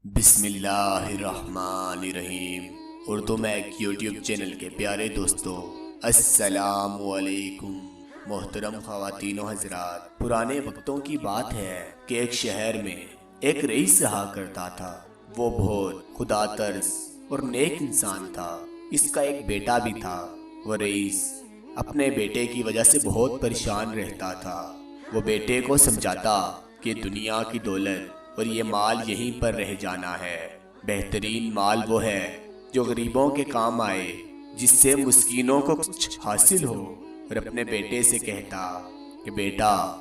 بسم اللہ الرحمن الرحیم۔ اردو میں ایک یوٹیوب چینل کے پیارے دوستو، السلام علیکم۔ محترم خواتین و حضرات، پرانے وقتوں کی بات ہے کہ ایک شہر میں ایک رئیس رہا کرتا تھا۔ وہ بہت خدا ترس اور نیک انسان تھا۔ اس کا ایک بیٹا بھی تھا۔ وہ رئیس اپنے بیٹے کی وجہ سے بہت پریشان رہتا تھا۔ وہ بیٹے کو سمجھاتا کہ دنیا کی دولت اور یہ مال یہیں پر رہ جانا ہے۔ بہترین مال وہ ہے جو غریبوں کے کام آئے، جس سے مسکینوں کو کچھ حاصل ہو۔ اور اپنے بیٹے سے کہتا کہ بیٹا،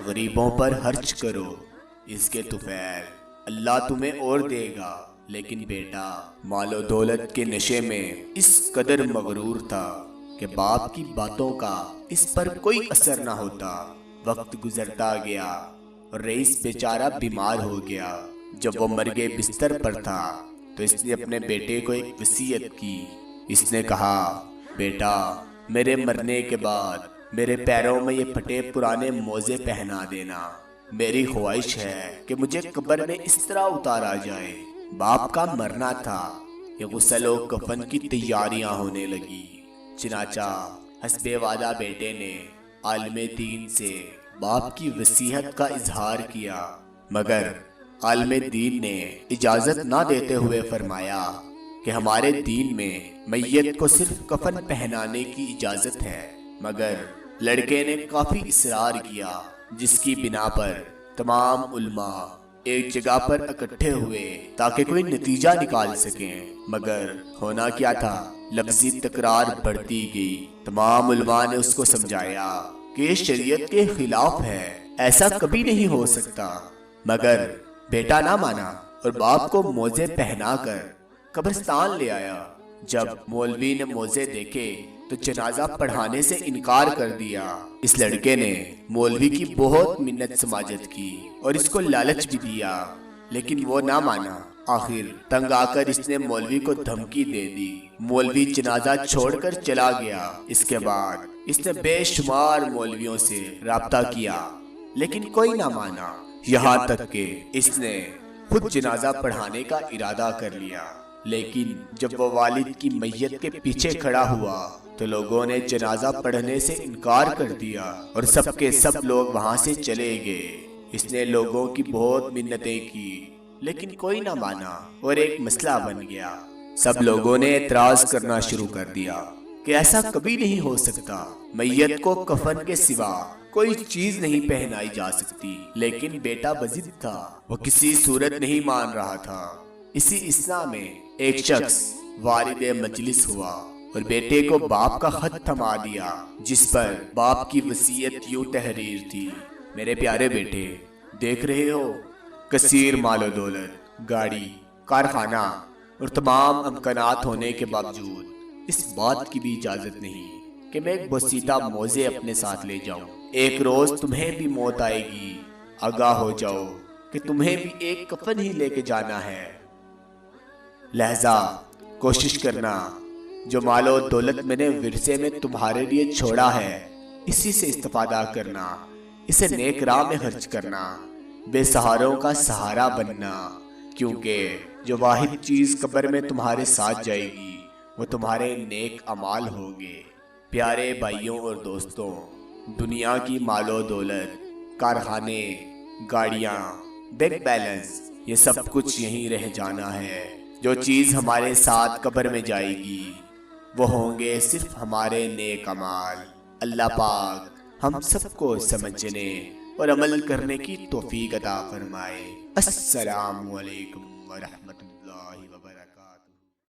غریبوں پر خرچ کرو، اس کے طفیل اللہ تمہیں اور دے گا۔ لیکن بیٹا مال و دولت کے نشے میں اس قدر مغرور تھا کہ باپ کی باتوں کا اس پر کوئی اثر نہ ہوتا۔ وقت گزرتا گیا اور رئیس بیچارہ بیمار ہو گیا۔ جب وہ مرگے بستر پر تھا تو اس نے اپنے بیٹے کو ایک وصیت کی۔ اس نے کہا، بیٹا، میرے مرنے کے بعد میرے پیروں میں یہ پھٹے پرانے موزے پہنا دینا۔ میری خواہش ہے کہ مجھے قبر میں اس طرح اتارا جائے۔ باپ کا مرنا تھا کہ غسل و کفن کی تیاریاں ہونے لگی۔ چنانچہ حسب وعدہ بیٹے نے عالم دین سے باپ کی وصیت کا اظہار کیا، مگر عالم دین نے اجازت نہ دیتے ہوئے فرمایا کہ ہمارے دین میں میت کو صرف کفن پہنانے کی اجازت ہے۔ مگر لڑکے نے کافی اصرار کیا، جس کی بنا پر تمام علماء ایک جگہ پر اکٹھے ہوئے تاکہ کوئی نتیجہ نکال سکیں۔ مگر ہونا کیا تھا، لفظی تکرار بڑھتی گئی۔ تمام علماء نے اس کو سمجھایا کہ یہ شریعت کے خلاف ہے، ایسا کبھی نہیں ہو سکتا۔ مگر بیٹا نہ مانا اور باپ کو موزے پہنا کر قبرستان لے آیا۔ جب مولوی نے موزے دیکھے تو جنازہ پڑھانے سے انکار کر دیا۔ اس لڑکے نے مولوی کی بہت منت سماجت کی اور اس کو لالچ بھی دیا، لیکن وہ نہ مانا۔ آخر تنگ آ کر اس نے مولوی کو دھمکی دے دی۔ مولوی جنازہ چھوڑ کر چلا گیا۔ اس کے بعد اس نے بے شمار مولویوں سے رابطہ کیا، لیکن کوئی نہ مانا۔ یہاں تک کہ اس نے خود جنازہ پڑھانے کا ارادہ کر لیا۔ لیکن جب وہ والد کی میت کے پیچھے کھڑا ہوا تو لوگوں نے جنازہ پڑھنے سے انکار کر دیا اور سب کے سب لوگ وہاں سے چلے گئے۔ اس نے لوگوں کی بہت منتیں کی، لیکن کوئی نہ مانا اور ایک مسئلہ بن گیا۔ سب لوگوں نے اعتراض کرنا شروع کر دیا کہ ایسا کبھی نہیں ہو سکتا، میت کو کفن کے سوا کوئی چیز نہیں پہنائی جا سکتی۔ لیکن بیٹا بضد تھا، وہ کسی صورت نہیں مان رہا تھا۔ اسی اثنا میں ایک شخص والد مجلس ہوا اور بیٹے کو باپ کا خط تھما دیا، جس پر باپ کی وصیت یوں تحریر تھی، میرے پیارے بیٹے، دیکھ رہے ہو، کثیر مال و دولت، گاڑی، کارخانہ اور تمام امکانات ہونے کے باوجود اس بات کی بھی اجازت نہیں کہ میں ایک بوسیدہ موزے اپنے ساتھ لے جاؤں۔ ایک روز تمہیں بھی موت آئے گی، آگاہ ہو جاؤ کہ تمہیں بھی ایک کفن ہی لے کے جانا ہے۔ لہذا کوشش کرنا، جو مال و دولت میں نے ورثے میں تمہارے لیے چھوڑا ہے، اسی سے استفادہ کرنا، اسے نیک راہ میں خرچ کرنا، بے سہاروں کا سہارا بننا، کیونکہ جو واحد چیز قبر میں تمہارے ساتھ جائے گی وہ تمہارے نیک اعمال ہوں گے۔ پیارے بھائیوں اور دوستوں، دنیا کی مال و دولت، کارخانے، گاڑیاں، بینک بیلنس، یہ سب کچھ یہیں رہ جانا ہے۔ جو چیز ہمارے ساتھ قبر میں جائے گی وہ ہوں گے صرف ہمارے نیک اعمال۔ اللہ پاک ہم سب کو سمجھنے اور عمل کرنے کی توفیق عطا فرمائے۔ السلام علیکم ورحمۃ اللہ وبرکاتہ۔